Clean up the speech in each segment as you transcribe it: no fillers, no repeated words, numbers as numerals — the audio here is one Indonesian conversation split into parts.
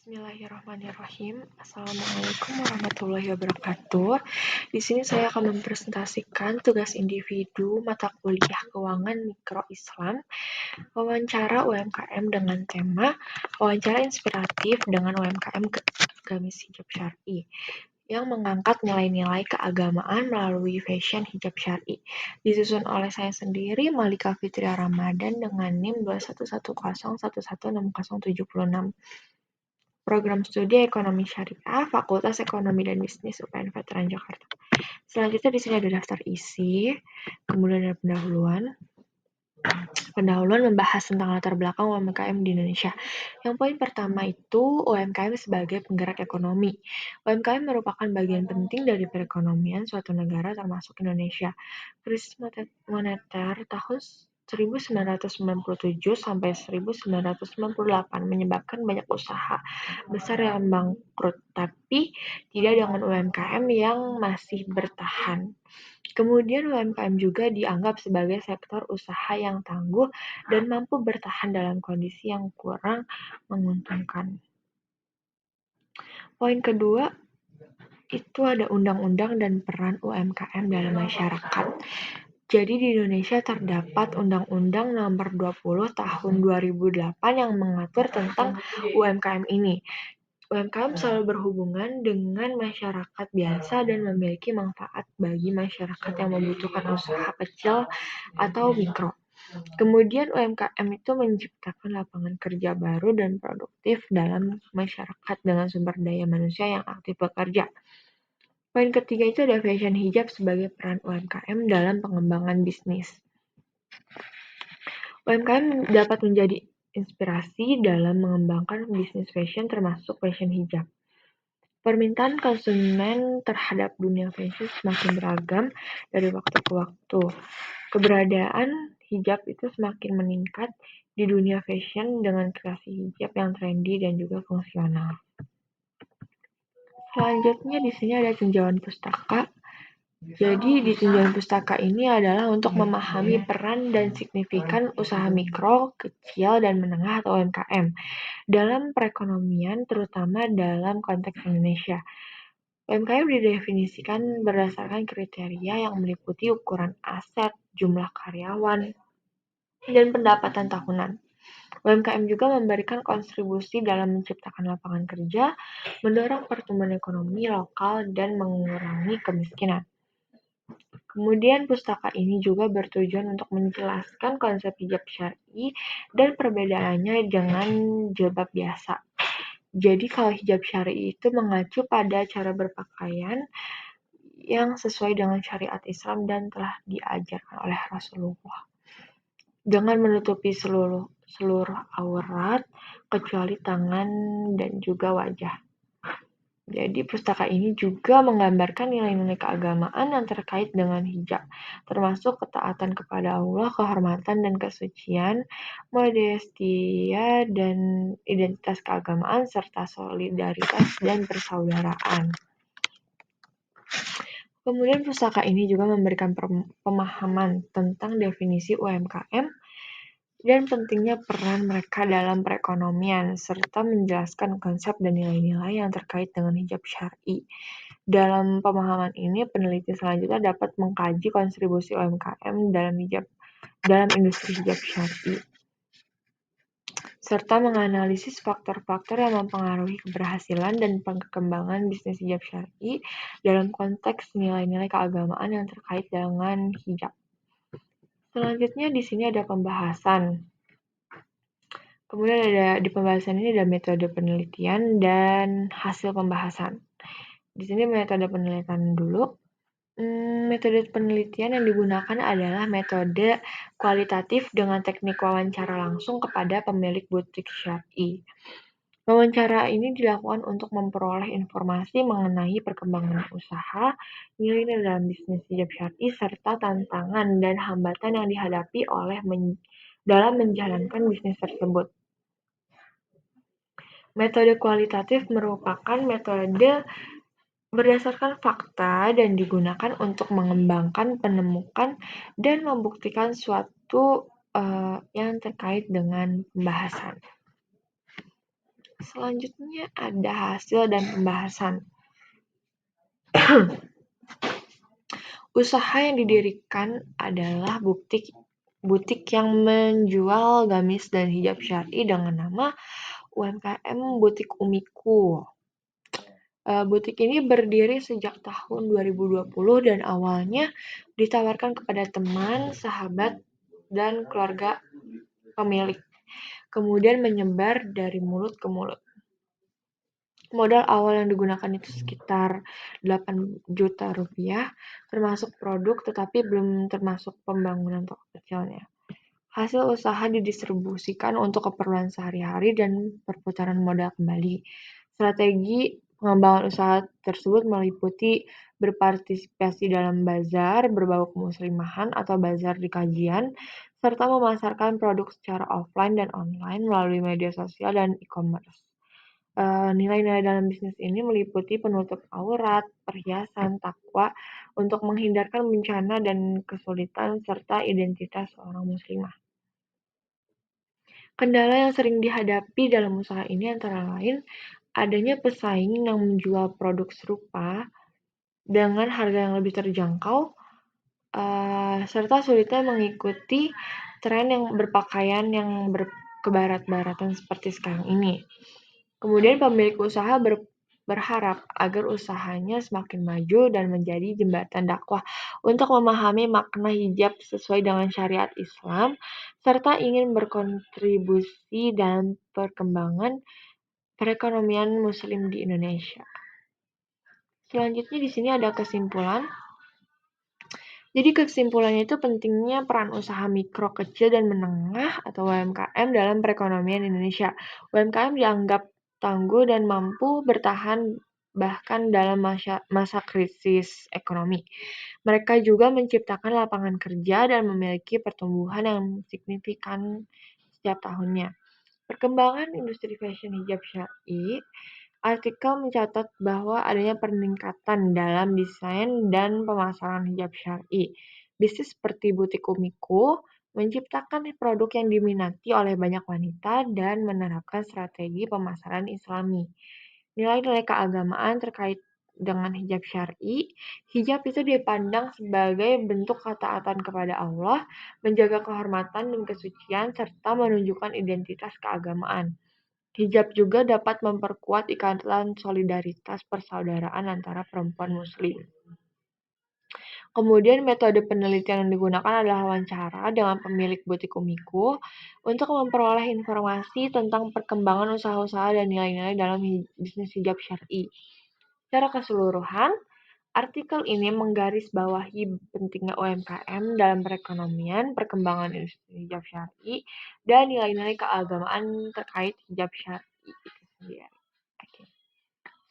Bismillahirrahmanirrahim. Assalamualaikum warahmatullahi wabarakatuh. Di sini saya akan mempresentasikan tugas individu mata kuliah Keuangan Mikro Islam, wawancara UMKM dengan tema wawancara inspiratif dengan UMKM Gamis Hijab Syar'i yang mengangkat nilai-nilai keagamaan melalui fashion hijab syar'i. Disusun oleh saya sendiri, Malika Fitria Ramadan dengan NIM 21101166076. Program Studi Ekonomi Syariah, Fakultas Ekonomi dan Bisnis UPN Veteran Jakarta. Selanjutnya di sini ada daftar isi, kemudian ada pendahuluan. Pendahuluan membahas tentang latar belakang UMKM di Indonesia. Yang poin pertama itu UMKM sebagai penggerak ekonomi. UMKM merupakan bagian penting dari perekonomian suatu negara termasuk Indonesia. Krisis moneter tahun 1997 sampai 1998 menyebabkan banyak usaha besar yang bangkrut, tapi tidak dengan UMKM yang masih bertahan. Kemudian UMKM juga dianggap sebagai sektor usaha yang tangguh dan mampu bertahan dalam kondisi yang kurang menguntungkan. Poin kedua, itu ada undang-undang dan peran UMKM dalam masyarakat. Jadi di Indonesia terdapat Undang-Undang Nomor 20 Tahun 2008 yang mengatur tentang UMKM ini. UMKM selalu berhubungan dengan masyarakat biasa dan memiliki manfaat bagi masyarakat yang membutuhkan usaha kecil atau mikro. Kemudian UMKM itu menciptakan lapangan kerja baru dan produktif dalam masyarakat dengan sumber daya manusia yang aktif bekerja. Poin ketiga itu ada fashion hijab sebagai peran UMKM dalam pengembangan bisnis. UMKM dapat menjadi inspirasi dalam mengembangkan bisnis fashion termasuk fashion hijab. Permintaan konsumen terhadap dunia fashion semakin beragam dari waktu ke waktu. Keberadaan hijab itu semakin meningkat di dunia fashion dengan kreasi hijab yang trendy dan juga fungsional. Selanjutnya di sini ada tinjauan pustaka. Jadi di tinjauan pustaka ini adalah untuk memahami peran dan signifikan usaha mikro, kecil, dan menengah atau UMKM dalam perekonomian, terutama dalam konteks Indonesia. UMKM didefinisikan berdasarkan kriteria yang meliputi ukuran aset, jumlah karyawan, dan pendapatan tahunan. UMKM juga memberikan kontribusi dalam menciptakan lapangan kerja, mendorong pertumbuhan ekonomi lokal, dan mengurangi kemiskinan. Kemudian pustaka ini juga bertujuan untuk menjelaskan konsep hijab syar'i dan perbedaannya dengan jilbab biasa. Jadi kalau hijab syar'i itu mengacu pada cara berpakaian yang sesuai dengan syariat Islam dan telah diajarkan oleh Rasulullah. Jangan menutupi seluruh aurat kecuali tangan dan juga wajah. Jadi pustaka ini juga menggambarkan nilai-nilai keagamaan yang terkait dengan hijab, termasuk ketaatan kepada Allah, kehormatan dan kesucian, modestia dan identitas keagamaan, serta solidaritas dan persaudaraan. Kemudian pustaka ini juga memberikan pemahaman tentang definisi UMKM dan pentingnya peran mereka dalam perekonomian, serta menjelaskan konsep dan nilai-nilai yang terkait dengan hijab syar'i. Dalam pemahaman ini, peneliti selanjutnya dapat mengkaji kontribusi UMKM dalam industri hijab syar'i, serta menganalisis faktor-faktor yang mempengaruhi keberhasilan dan perkembangan bisnis hijab syar'i dalam konteks nilai-nilai keagamaan yang terkait dengan hijab. Selanjutnya di sini ada pembahasan. Kemudian di pembahasan ini ada metode penelitian dan hasil pembahasan. Di sini metode penelitian dulu. Metode penelitian yang digunakan adalah metode kualitatif dengan teknik wawancara langsung kepada pemilik butik syar'i. Wawancara ini dilakukan untuk memperoleh informasi mengenai perkembangan usaha, nilai-nilai dalam bisnis hijab syar'i, serta tantangan dan hambatan yang dihadapi dalam menjalankan bisnis tersebut. Metode kualitatif merupakan metode berdasarkan fakta dan digunakan untuk mengembangkan, menemukan, dan membuktikan suatu yang terkait dengan pembahasan. Selanjutnya ada hasil dan pembahasan. Usaha yang didirikan adalah butik yang menjual gamis dan hijab syar'i dengan nama UMKM Butik Umiku. Butik ini berdiri sejak tahun 2020 dan awalnya ditawarkan kepada teman, sahabat, dan keluarga pemilik. Kemudian menyebar dari mulut ke mulut. Modal awal yang digunakan itu sekitar 8 juta rupiah, termasuk produk tetapi belum termasuk pembangunan toko kecilnya. Hasil usaha didistribusikan untuk keperluan sehari-hari dan perputaran modal kembali. Strategi pengembangan usaha tersebut meliputi berpartisipasi dalam bazar berbau kemuslimahan atau bazar di kajian, serta memasarkan produk secara offline dan online melalui media sosial dan e-commerce. Nilai-nilai dalam bisnis ini meliputi penutup aurat, perhiasan, takwa, untuk menghindarkan bencana dan kesulitan, serta identitas seorang muslimah. Kendala yang sering dihadapi dalam usaha ini antara lain adanya pesaing yang menjual produk serupa dengan harga yang lebih terjangkau, serta sulitnya mengikuti tren yang berpakaian yang kebarat-baratan seperti sekarang ini. Kemudian pemilik usaha berharap agar usahanya semakin maju dan menjadi jembatan dakwah untuk memahami makna hijab sesuai dengan syariat Islam, serta ingin berkontribusi dalam perkembangan perekonomian Muslim di Indonesia. Selanjutnya di sini ada kesimpulan. Jadi kesimpulannya itu pentingnya peran usaha mikro, kecil, dan menengah atau UMKM dalam perekonomian Indonesia. UMKM dianggap tangguh dan mampu bertahan bahkan dalam masa krisis ekonomi. Mereka juga menciptakan lapangan kerja dan memiliki pertumbuhan yang signifikan setiap tahunnya. Perkembangan industri fashion hijab syar'i. Artikel mencatat bahwa adanya peningkatan dalam desain dan pemasaran hijab syar'i. Bisnis seperti butik Umiku menciptakan produk yang diminati oleh banyak wanita dan menerapkan strategi pemasaran Islami. Nilai-nilai keagamaan terkait dengan hijab syar'i. Hijab itu dipandang sebagai bentuk ketaatan kepada Allah, menjaga kehormatan dan kesucian, serta menunjukkan identitas keagamaan. Hijab juga dapat memperkuat ikatan solidaritas persaudaraan antara perempuan muslim. Kemudian metode penelitian yang digunakan adalah wawancara dengan pemilik butik Umiku untuk memperoleh informasi tentang perkembangan usaha-usaha dan nilai-nilai dalam bisnis hijab syar'i. Secara keseluruhan, artikel ini menggarisbawahi pentingnya UMKM dalam perekonomian, perkembangan industri hijab syar'i, dan nilai-nilai keagamaan terkait hijab syar'i itu sendiri. Oke.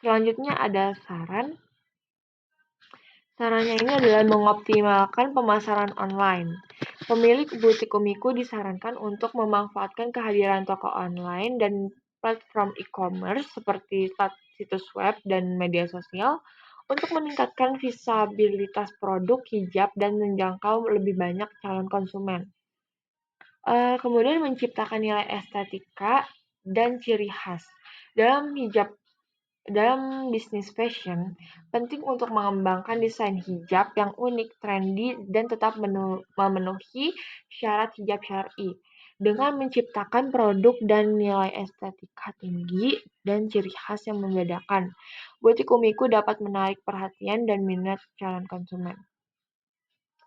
Selanjutnya ada saran. Sarannya ini adalah mengoptimalkan pemasaran online. Pemilik butik Umiku disarankan untuk memanfaatkan kehadiran toko online dan platform e-commerce seperti situs web dan media sosial untuk meningkatkan visibilitas produk hijab dan menjangkau lebih banyak calon konsumen. Kemudian menciptakan nilai estetika dan ciri khas. Dalam bisnis fashion, penting untuk mengembangkan desain hijab yang unik, trendy, dan tetap memenuhi syarat hijab syar'i dengan menciptakan produk dan nilai estetika tinggi dan ciri khas yang membedakan. Butik Umiku dapat menarik perhatian dan minat calon konsumen.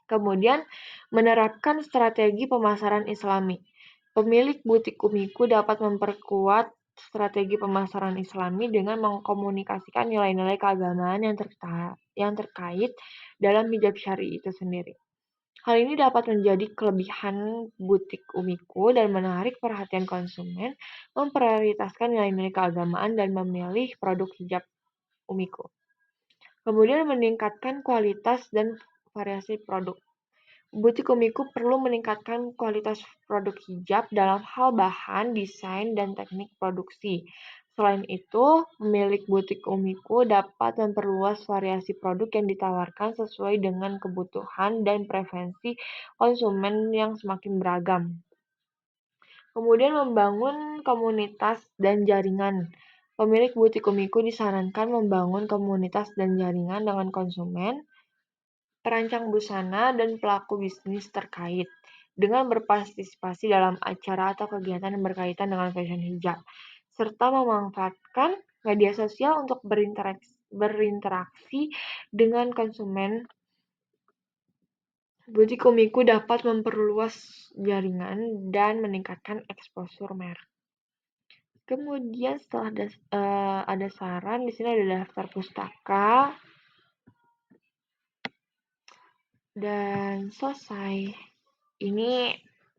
Kemudian, menerapkan strategi pemasaran Islami. Pemilik butik Umiku dapat memperkuat strategi pemasaran Islami dengan mengkomunikasikan nilai-nilai keagamaan yang terkait dalam hijab syar'i itu sendiri. Hal ini dapat menjadi kelebihan butik Umiku dan menarik perhatian konsumen, memprioritaskan nilai-nilai keagamaan dan memilih produk hijab Umiku. Kemudian meningkatkan kualitas dan variasi produk. Butik Umiku perlu meningkatkan kualitas produk hijab dalam hal bahan, desain, dan teknik produksi. Selain itu, pemilik butik Umiku dapat memperluas variasi produk yang ditawarkan sesuai dengan kebutuhan dan preferensi konsumen yang semakin beragam. Kemudian membangun komunitas dan jaringan. Pemilik butik Umiko disarankan membangun komunitas dan jaringan dengan konsumen, perancang busana, dan pelaku bisnis terkait dengan berpartisipasi dalam acara atau kegiatan yang berkaitan dengan fashion hijab, serta memanfaatkan media sosial untuk berinteraksi dengan konsumen. Butik Umiko dapat memperluas jaringan dan meningkatkan eksposur merek. Kemudian setelah ada saran, di sini ada daftar pustaka, dan selesai. Ini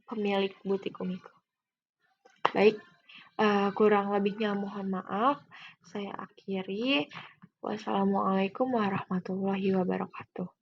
pemilik butik Umiko. Baik, kurang lebihnya mohon maaf. Saya akhiri. Wassalamualaikum warahmatullahi wabarakatuh.